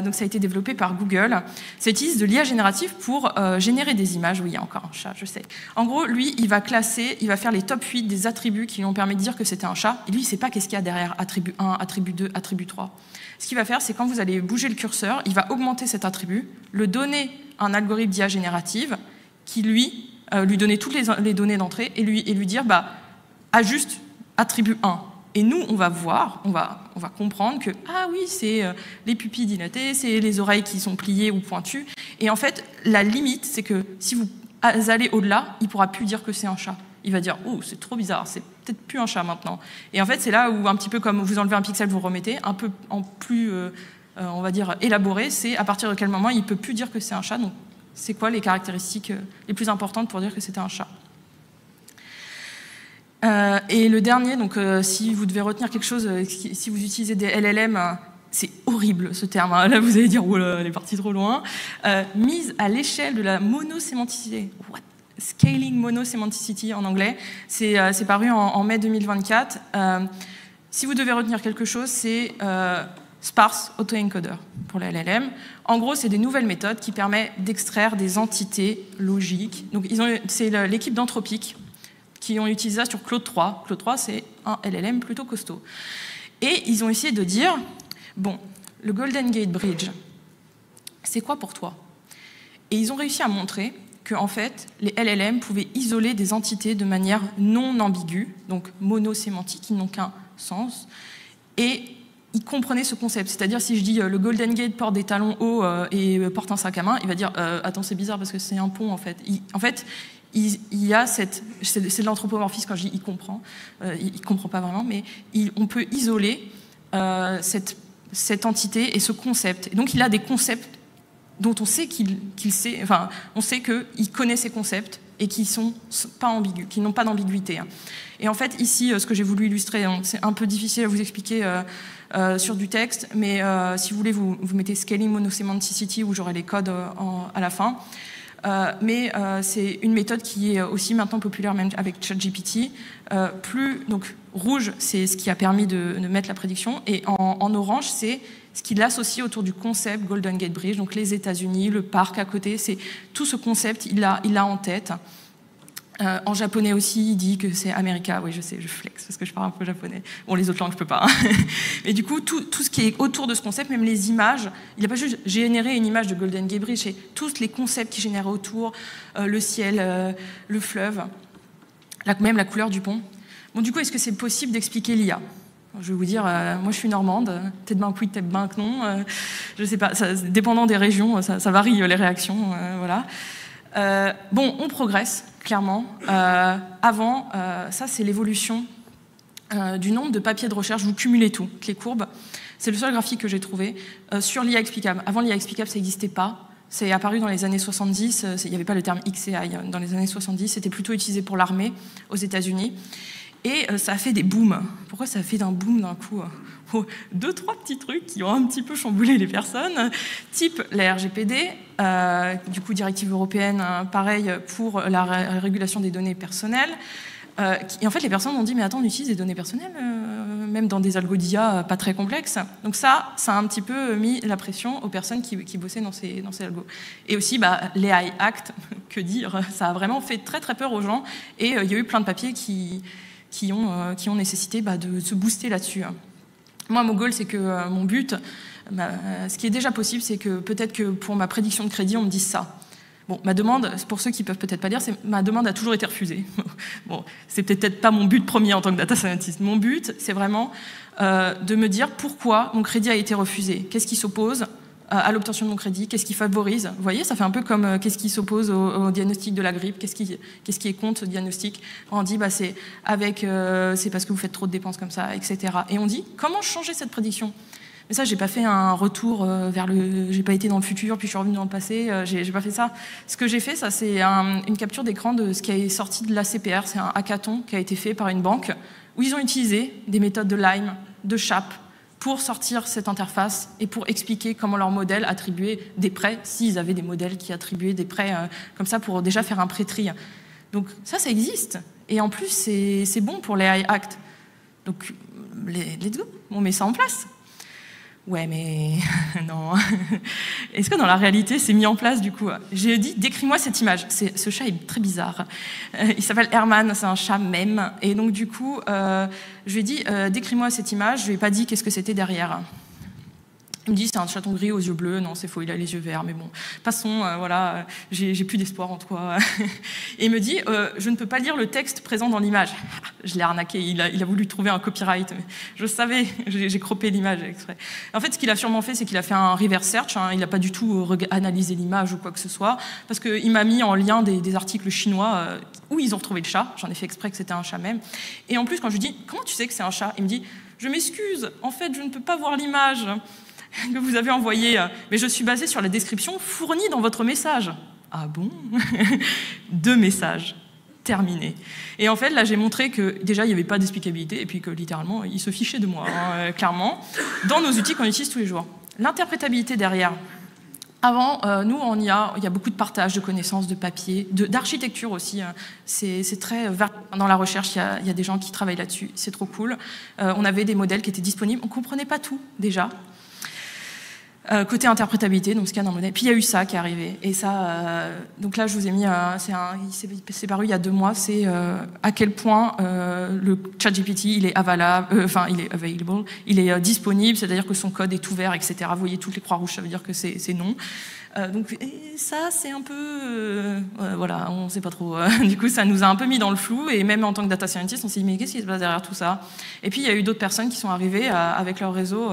Donc ça a été développé par Google. Ça utilise de l'IA générative pour générer des images. Oui, il y a encore un chat, je sais. En gros, lui, il va faire les top 8 des attributs qui lui ont permis de dire que c'était un chat. Et lui, il ne sait pas qu'est-ce qu'il y a derrière attribut 1, attribut 2, attribut 3. Ce qu'il va faire, c'est quand vous allez bouger le curseur, il va augmenter cet attribut, le donner à un algorithme d'IA générative qui, lui donner toutes les données d'entrée et lui dire ajuste attribut 1. Et nous, on va voir, on va comprendre que, ah oui, c'est les pupilles dilatées, c'est les oreilles qui sont pliées ou pointues. Et en fait, la limite, c'est que si vous allez au-delà, il ne pourra plus dire que c'est un chat. Il va dire, oh, c'est trop bizarre, c'est peut-être plus un chat maintenant. Et en fait, c'est là où, un petit peu comme vous enlevez un pixel, vous remettez, un peu en plus, on va dire, élaboré, c'est à partir de quel moment il ne peut plus dire que c'est un chat. Donc, c'est quoi les caractéristiques les plus importantes pour dire que c'était un chat. Et le dernier, donc, si vous devez retenir quelque chose, si vous utilisez des LLM, c'est horrible ce terme, hein. Là vous allez dire, oh là, elle est partie trop loin. Mise à l'échelle de la monosémanticité. What? Scaling monosémanticity en anglais. C'est paru en mai 2024. Si vous devez retenir quelque chose, c'est sparse autoencoder pour la LLM. En gros, c'est des nouvelles méthodes qui permettent d'extraire des entités logiques. Donc, c'est l'équipe d'Anthropic qui ont utilisé ça sur Claude 3. Claude 3, c'est un LLM plutôt costaud. Et ils ont essayé de dire, bon, le Golden Gate Bridge, c'est quoi pour toi? Et ils ont réussi à montrer que, en fait, les LLM pouvaient isoler des entités de manière non ambiguë, donc monosémantique, qui n'ont qu'un sens, et ils comprenaient ce concept. C'est-à-dire, si je dis le Golden Gate porte des talons hauts et porte un sac à main, il va dire attends, c'est bizarre parce que c'est un pont, en fait. Il y a c'est de l'anthropomorphisme quand je dis il comprend pas vraiment, mais on peut isoler cette entité et ce concept. Et donc, il a des concepts dont on sait qu'il sait, enfin, on sait qu'il connaît ces concepts et qui sont pas ambigus, qui n'ont pas d'ambiguïté. Et en fait, ici, ce que j'ai voulu illustrer, c'est un peu difficile à vous expliquer sur du texte, mais si vous voulez, vous mettez Scaling Monosemanticity où j'aurai les codes à la fin. Mais c'est une méthode qui est aussi maintenant populaire, même avec ChatGPT. Donc, rouge, c'est ce qui a permis de mettre la prédiction, et en orange, c'est ce qui l'associe autour du concept Golden Gate Bridge, donc les États-Unis, le parc à côté, c'est tout ce concept, il l'a en tête. En japonais aussi, il dit que c'est America. Oui, je sais, je flex parce que je parle un peu japonais. Bon, les autres langues, je peux pas. Hein. Mais du coup, tout ce qui est autour de ce concept, même les images, il n'a pas juste généré une image de Golden Gate Bridge, c'est tous les concepts qui génèrent autour, le ciel, le fleuve, même la couleur du pont. Bon, du coup, est-ce que c'est possible d'expliquer l'IA ? Je vais vous dire, moi je suis normande, peut-être bien que oui, peut-être bien que non. Je sais pas, dépendant des régions, ça varie les réactions. Voilà. Bon, on progresse, clairement. Avant, ça c'est l'évolution du nombre de papiers de recherche. Vous cumulez tout, les courbes. C'est le seul graphique que j'ai trouvé sur l'IA explicable. Avant, l'IA explicable, ça n'existait pas. C'est apparu dans les années 70. Il n'y avait pas le terme XAI dans les années 70. C'était plutôt utilisé pour l'armée aux États-Unis. Et ça a fait des booms. Pourquoi ça a fait d'un boom d'un coup ? Deux, trois petits trucs qui ont un petit peu chamboulé les personnes, type la RGPD, du coup directive européenne, pareil pour la régulation des données personnelles. Et en fait, les personnes ont dit, mais attends, on utilise des données personnelles, même dans des algos d'IA pas très complexes. Donc ça a un petit peu mis la pression aux personnes qui bossaient dans ces algos. Et aussi, l'AI Act, que dire, ça a vraiment fait très très peur aux gens. Et il y a eu plein de papiers qui ont nécessité de se booster là-dessus. Moi, mon goal, c'est que mon but, ce qui est déjà possible, c'est que peut-être que pour ma prédiction de crédit, on me dise ça. Bon, ma demande, pour ceux qui peuvent peut-être pas lire, ma demande a toujours été refusée. Bon, c'est peut-être pas mon but premier en tant que data scientist. Mon but, c'est vraiment de me dire pourquoi mon crédit a été refusé. Qu'est-ce qui s'oppose à l'obtention de mon crédit? Qu'est-ce qui favorise? Vous voyez, ça fait un peu comme qu'est-ce qui s'oppose au diagnostic de la grippe? Qu'est-ce qui est contre ce diagnostic? On dit, c'est parce que vous faites trop de dépenses comme ça, etc. Et on dit, comment changer cette prédiction? Mais ça, j'ai pas fait un retour j'ai pas été dans le futur, puis je suis revenu dans le passé, j'ai pas fait ça. Ce que j'ai fait, ça, c'est une capture d'écran de ce qui est sorti de l'ACPR. C'est un hackathon qui a été fait par une banque, où ils ont utilisé des méthodes de Lime, de SHAP, pour sortir cette interface et pour expliquer comment leur modèle attribuait des prêts, s'ils avaient des modèles qui attribuaient des prêts comme ça, pour déjà faire un pré-tri. Donc ça existe. Et en plus, c'est bon pour les AI Act. Donc, let's go, on met ça en place. Ouais, mais non. Est-ce que dans la réalité, c'est mis en place du coup? J'ai dit, décris-moi cette image. Ce chat est très bizarre. Il s'appelle Herman, c'est un chat même. Et donc du coup, je lui ai dit, décris-moi cette image. Je lui ai pas dit qu'est-ce que c'était derrière. Il me dit, c'est un chaton gris aux yeux bleus. Non, c'est faux, il a les yeux verts. Mais bon, passons, voilà, j'ai plus d'espoir en toi. Et il me dit, je ne peux pas lire le texte présent dans l'image. Je l'ai arnaqué, il a voulu trouver un copyright. Mais je savais, j'ai croppé l'image exprès. En fait, ce qu'il a sûrement fait, c'est qu'il a fait un reverse search. Il n'a pas du tout analysé l'image ou quoi que ce soit. Parce qu'il m'a mis en lien des articles chinois où ils ont retrouvé le chat. J'en ai fait exprès que c'était un chat même. Et en plus, quand je lui dis, comment tu sais que c'est un chat? Il me dit, je m'excuse, en fait, je ne peux pas voir l'image que vous avez envoyé, mais je suis basée sur la description fournie dans votre message. Ah bon? 2 messages. Terminé. Et en fait, là, j'ai montré que déjà, il n'y avait pas d'explicabilité et puis que littéralement, il se fichait de moi, clairement, dans nos outils qu'on utilise tous les jours. L'interprétabilité derrière. Avant, nous, il y a beaucoup de partage de connaissances, de papier, d'architecture aussi. C'est très dans la recherche, il y a des gens qui travaillent là-dessus. C'est trop cool. On avait des modèles qui étaient disponibles. On ne comprenait pas tout, déjà. Côté interprétabilité, donc scan un modèle. Puis il y a eu ça qui est arrivé. Et ça, donc là, je vous ai mis, c'est paru il y a 2 mois, c'est à quel point le ChatGPT, il est available, il est disponible, c'est-à-dire que son code est ouvert, etc. Vous voyez toutes les croix rouges, ça veut dire que c'est non. Donc ça, c'est un peu, voilà, on ne sait pas trop. Du coup, ça nous a un peu mis dans le flou, et même en tant que data scientist, on s'est dit mais qu'est-ce qui se passe derrière tout ça? Et puis il y a eu d'autres personnes qui sont arrivées avec leur réseau,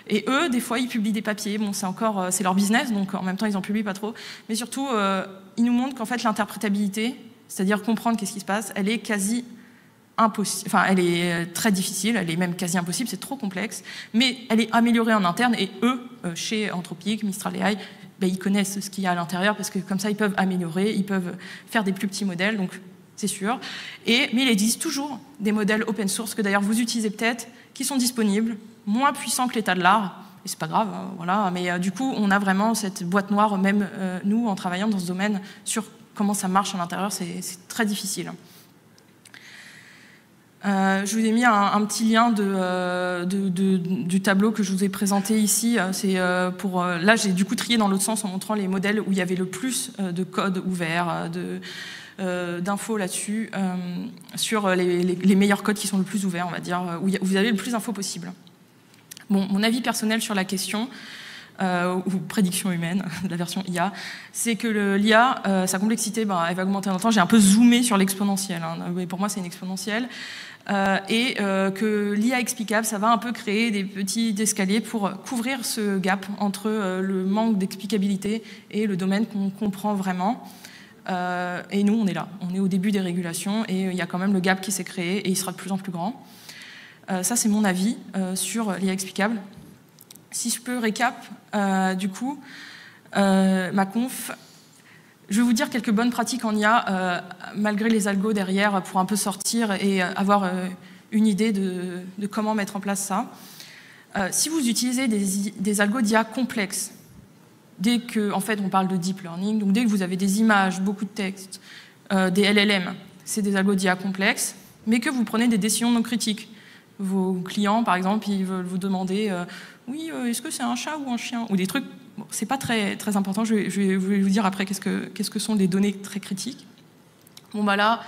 et eux, des fois, ils publient des papiers. Bon, c'est leur business, donc en même temps, ils en publient pas trop. Mais surtout, ils nous montrent qu'en fait, l'interprétabilité, c'est-à-dire comprendre qu'est-ce qui se passe, elle est quasi impossible. Enfin, elle est très difficile, elle est même quasi impossible, c'est trop complexe. Mais elle est améliorée en interne, et eux, chez Anthropic, Mistral AI, ils connaissent ce qu'il y a à l'intérieur, parce que comme ça, ils peuvent améliorer, ils peuvent faire des plus petits modèles, donc c'est sûr. Mais il existe toujours des modèles open source, que d'ailleurs vous utilisez peut-être, qui sont disponibles, moins puissants que l'état de l'art, et c'est pas grave, voilà. Mais du coup, on a vraiment cette boîte noire, même nous, en travaillant dans ce domaine, sur comment ça marche à l'intérieur, c'est très difficile. Je vous ai mis un petit lien du tableau que je vous ai présenté ici. Là, j'ai du coup trié dans l'autre sens en montrant les modèles où il y avait le plus de code ouvert, d'infos là-dessus, sur les meilleurs codes qui sont le plus ouverts, on va dire, où vous avez le plus d'infos possible. Bon, mon avis personnel sur la question, ou prédiction humaine, de la version IA, c'est que l'IA, sa complexité, elle va augmenter dans le temps. J'ai un peu zoomé sur l'exponentielle, mais pour moi c'est une exponentielle. Et que l'IA explicable, ça va un peu créer des petits escaliers pour couvrir ce gap entre le manque d'explicabilité et le domaine qu'on comprend vraiment. Et nous, on est là. On est au début des régulations et il y a quand même le gap qui s'est créé et il sera de plus en plus grand. Ça, c'est mon avis sur l'IA explicable. Si je peux récap, du coup, ma conf, je vais vous dire quelques bonnes pratiques en IA, malgré les algos derrière, pour un peu sortir et avoir une idée de comment mettre en place ça. Si vous utilisez des algos d'IA complexes, dès que, en fait, on parle de deep learning, donc dès que vous avez des images, beaucoup de textes, des LLM, c'est des algos d'IA complexes, mais que vous prenez des décisions non critiques. Vos clients, par exemple, ils veulent vous demander oui, est-ce que c'est un chat ou un chien? Ou des trucs, bon, c'est pas très, très important, je vais vous dire après qu'est-ce que sont des données très critiques. Bon, bah là,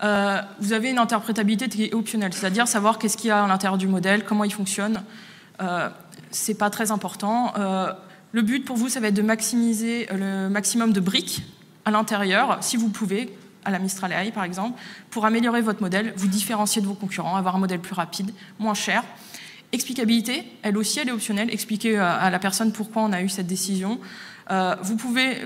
vous avez une interprétabilité qui est optionnelle, c'est-à-dire savoir qu'est-ce qu'il y a à l'intérieur du modèle, comment il fonctionne. C'est pas très important. Le but pour vous, ça va être de maximiser le maximum de briques à l'intérieur, si vous pouvez, à la Mistral AI par exemple, pour améliorer votre modèle, vous différencier de vos concurrents, avoir un modèle plus rapide, moins cher. Explicabilité, elle aussi, elle est optionnelle. Expliquer à la personne pourquoi on a eu cette décision. Vous pouvez,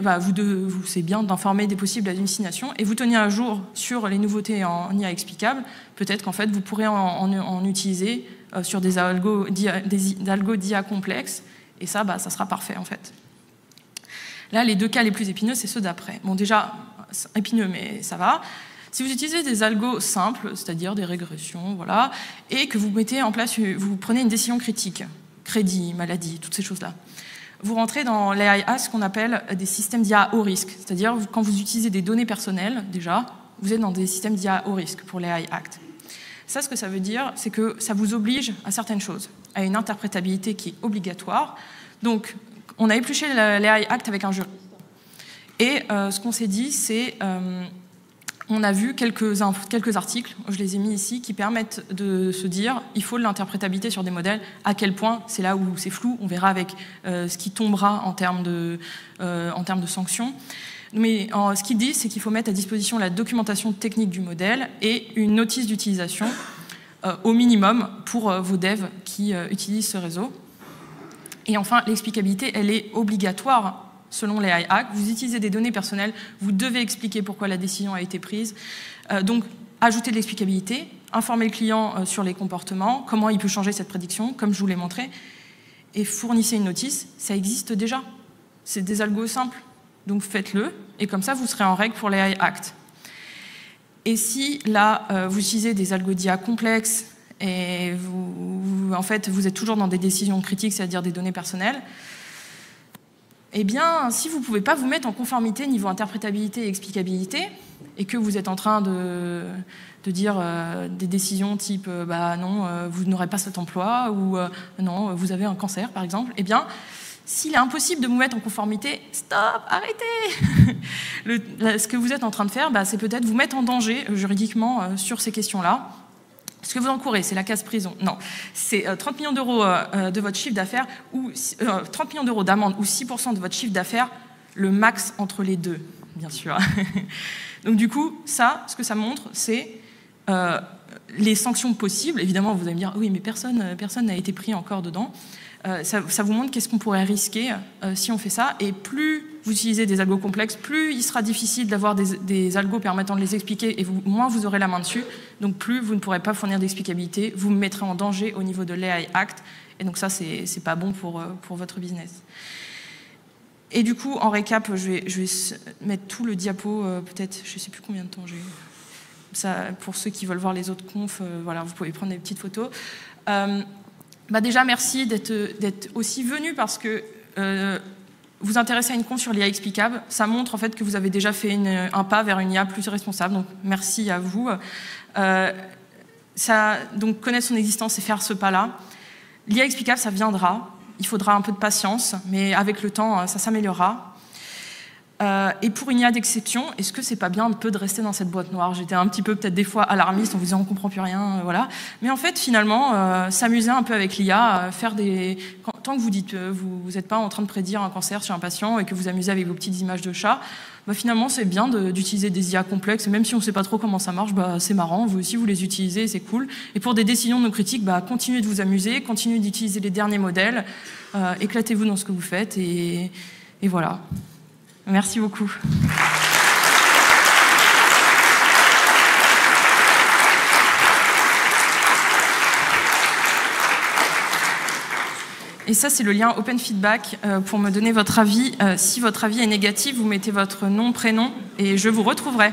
c'est bien d'informer des possibles hallucinations et vous tenir à jour sur les nouveautés en IA explicable. Peut-être qu'en fait, vous pourrez en utiliser sur des algos d'IA complexes et ça, ça sera parfait en fait. Là, les deux cas les plus épineux, c'est ceux d'après. Bon, déjà, épineux, mais ça va. Si vous utilisez des algos simples, c'est-à-dire des régressions, voilà, et que vous mettez en place, vous prenez une décision critique, crédit, maladie, toutes ces choses-là, vous rentrez dans l'AI Act, ce qu'on appelle des systèmes d'IA haut risque. C'est-à-dire, quand vous utilisez des données personnelles, déjà, vous êtes dans des systèmes d'IA haut risque pour l'AI Act. Ça, ce que ça veut dire, c'est que ça vous oblige à certaines choses, à une interprétabilité qui est obligatoire. Donc, on a épluché l'AI Act avec un jury. Et ce qu'on s'est dit, c'est... on a vu quelques articles, je les ai mis ici, qui permettent de se dire il faut de l'interprétabilité sur des modèles, à quel point, c'est là où c'est flou, on verra avec ce qui tombera en termes de sanctions. Mais ce qu'il dit, c'est qu'il faut mettre à disposition la documentation technique du modèle et une notice d'utilisation au minimum pour vos devs qui utilisent ce réseau. Et enfin, l'explicabilité, elle est obligatoire. Selon les AI Act, vous utilisez des données personnelles, vous devez expliquer pourquoi la décision a été prise. Donc, ajouter de l'explicabilité, informer le client sur les comportements, comment il peut changer cette prédiction, comme je vous l'ai montré, et fournissez une notice, ça existe déjà. C'est des algos simples, donc faites-le, et comme ça, vous serez en règle pour les AI Act. Et si, là, vous utilisez des algos d'IA complexes, et en fait, vous êtes toujours dans des décisions critiques, c'est-à-dire des données personnelles, eh bien, si vous ne pouvez pas vous mettre en conformité niveau interprétabilité et explicabilité, et que vous êtes en train de dire des décisions type non, vous n'aurez pas cet emploi, ou non, vous avez un cancer, par exemple, eh bien, s'il est impossible de vous mettre en conformité, stop, arrêtez. Ce que vous êtes en train de faire, c'est peut-être vous mettre en danger juridiquement sur ces questions-là. Ce que vous encourez, c'est la casse prison. Non, c'est 30 millions d'euros de votre chiffre d'affaires, ou 30 millions d'euros d'amende, ou 6% de votre chiffre d'affaires, le max entre les deux, bien sûr. Donc du coup, ça, ce que ça montre, c'est les sanctions possibles. Évidemment, vous allez me dire, oui, mais personne n'a été pris encore dedans. Ça vous montre qu'est-ce qu'on pourrait risquer si on fait ça. Et plus vous utilisez des algos complexes, plus il sera difficile d'avoir des algos permettant de les expliquer, et moins vous aurez la main dessus. Donc plus vous ne pourrez pas fournir d'explicabilité, vous me mettrez en danger au niveau de l'AI Act. Et donc ça, c'est pas bon pour votre business. Et du coup, en récap, je vais mettre tout le diapo, peut-être, je ne sais plus combien de temps j'ai. Ça, pour ceux qui veulent voir les autres confs, voilà, vous pouvez prendre des petites photos. Déjà, merci d'être aussi venu parce que vous intéressez à une conf sur l'IA explicable. Ça montre en fait que vous avez déjà fait un pas vers une IA plus responsable. Donc, merci à vous. Donc, connaître son existence et faire ce pas-là. L'IA explicable, ça viendra. Il faudra un peu de patience, mais avec le temps, ça s'améliorera. Et pour une IA d'exception, est-ce que c'est pas bien un peu de rester dans cette boîte noire? J'étais un petit peu peut-être des fois alarmiste en vous disant on comprend plus rien, voilà. Mais en fait, finalement, s'amuser un peu avec l'IA, tant que vous dites, vous n'êtes pas en train de prédire un cancer chez un patient et que vous amusez avec vos petites images de chat, finalement, c'est bien d'utiliser des IA complexes. Et même si on ne sait pas trop comment ça marche, c'est marrant. Vous aussi, vous les utilisez, c'est cool. Et pour des décisions non critiques, continuez de vous amuser, continuez d'utiliser les derniers modèles, éclatez-vous dans ce que vous faites et voilà. Merci beaucoup. Et ça, c'est le lien Open Feedback pour me donner votre avis. Si votre avis est négatif, vous mettez votre nom, prénom, et je vous retrouverai.